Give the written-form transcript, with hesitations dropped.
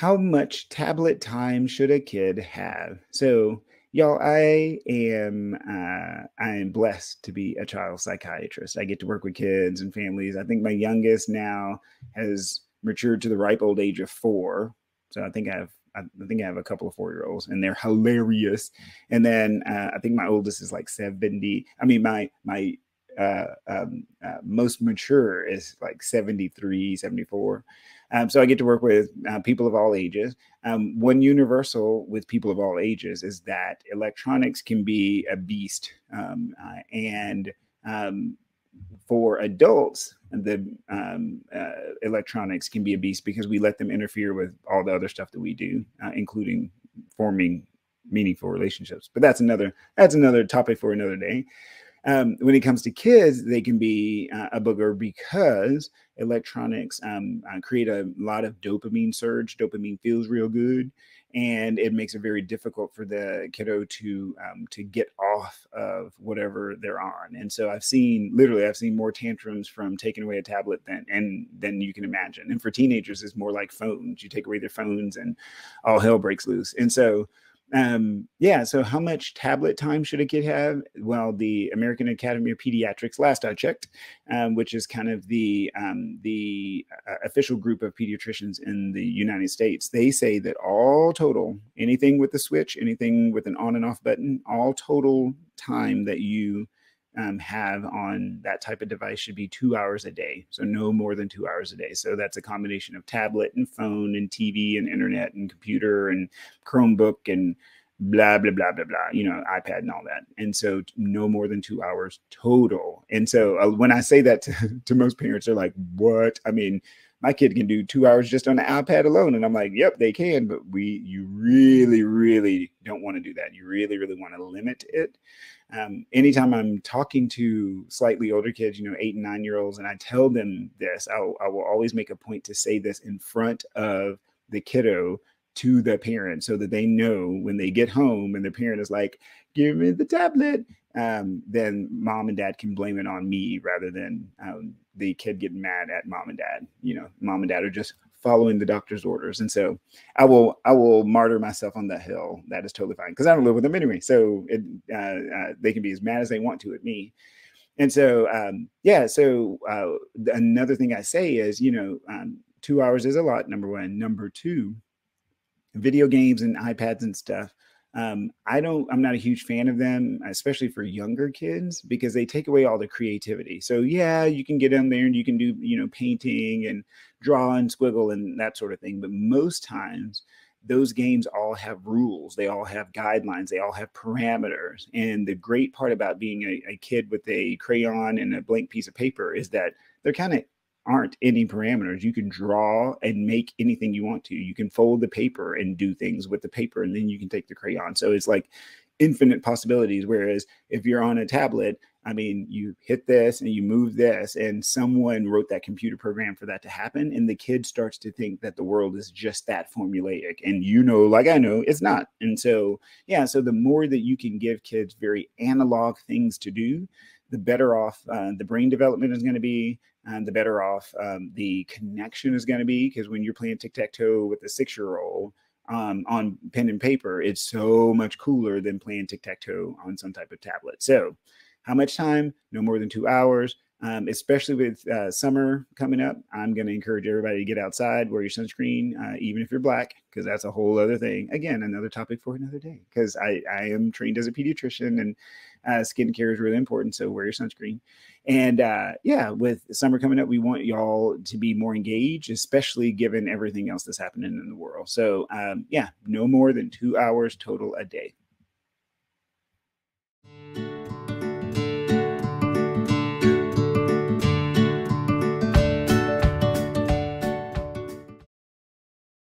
How much tablet time should a kid have? So, y'all, I am blessed to be a child psychiatrist. I get to work with kids and families. I think my youngest now has matured to the ripe old age of 4. So I think I have a couple of 4-year-olds, and they're hilarious. And then I think my oldest is like 70. I mean, my most mature is like 73, 74. So I get to work with people of all ages. One universal with people of all ages is that electronics can be a beast. And for adults, the electronics can be a beast because we let them interfere with all the other stuff that we do, including forming meaningful relationships. But that's another topic for another day. When it comes to kids, they can be a booger because electronics create a lot of dopamine surge. Dopamine feels real good, and it makes it very difficult for the kiddo to get off of whatever they're on. And so I've seen more tantrums from taking away a tablet than you can imagine. And for teenagers, it's more like phones. You take away their phones, and all hell breaks loose. And so yeah, so how much tablet time should a kid have? Well, the American Academy of Pediatrics, last I checked, which is kind of the official group of pediatricians in the United States, they say that all total, anything with the switch, anything with an on and off button, all total time that you have on that type of device should be 2 hours a day. So no more than 2 hours a day. So that's a combination of tablet and phone and TV and internet and computer and Chromebook and blah, blah, blah, blah, blah, iPad and all that. And so no more than 2 hours total. And so when I say that to most parents, they're like, what? I mean, my kid can do 2 hours just on the iPad alone. And I'm like, yep, they can, but you really, really don't want to do that. You really, really want to limit it. Anytime I'm talking to slightly older kids, 8 and 9-year-olds, and I tell them this, I will always make a point to say this in front of the kiddo to the parent so that they know when they get home and the parent is like, give me the tablet, then mom and dad can blame it on me rather than the kid getting mad at mom and dad. Mom and dad are just following the doctor's orders. And so I will martyr myself on that hill. That is totally fine because I don't live with them anyway. So they can be as mad as they want to at me. And so, another thing I say is, 2 hours is a lot, number one. Number two, video games and iPads and stuff. I'm not a huge fan of them, especially for younger kids, because they take away all the creativity. So yeah, you can get in there and you can do, painting and draw and squiggle and that sort of thing. But most times those games all have rules. They all have guidelines. They all have parameters. And the great part about being a kid with a crayon and a blank piece of paper is that they're kind of aren't any parameters. You can draw and make anything you want to. You can fold the paper and do things with the paper, and then you can take the crayon. So it's like infinite possibilities. Whereas if you're on a tablet, I mean, you hit this and you move this, and someone wrote that computer program for that to happen. And the kid starts to think that the world is just that formulaic. And like I know, it's not. And so, yeah, so the more that you can give kids very analog things to do, the better off the brain development is going to be, and the better off the connection is going to be. Because when you're playing tic-tac-toe with a 6-year-old on pen and paper, it's so much cooler than playing tic-tac-toe on some type of tablet. So how much time? No more than 2 hours. Especially with summer coming up, I'm going to encourage everybody to get outside, wear your sunscreen, even if you're black, because that's a whole other thing. Again, another topic for another day, because I am trained as a pediatrician, and skincare is really important. So wear your sunscreen. And with summer coming up, we want y'all to be more engaged, especially given everything else that's happening in the world. So no more than 2 hours total a day.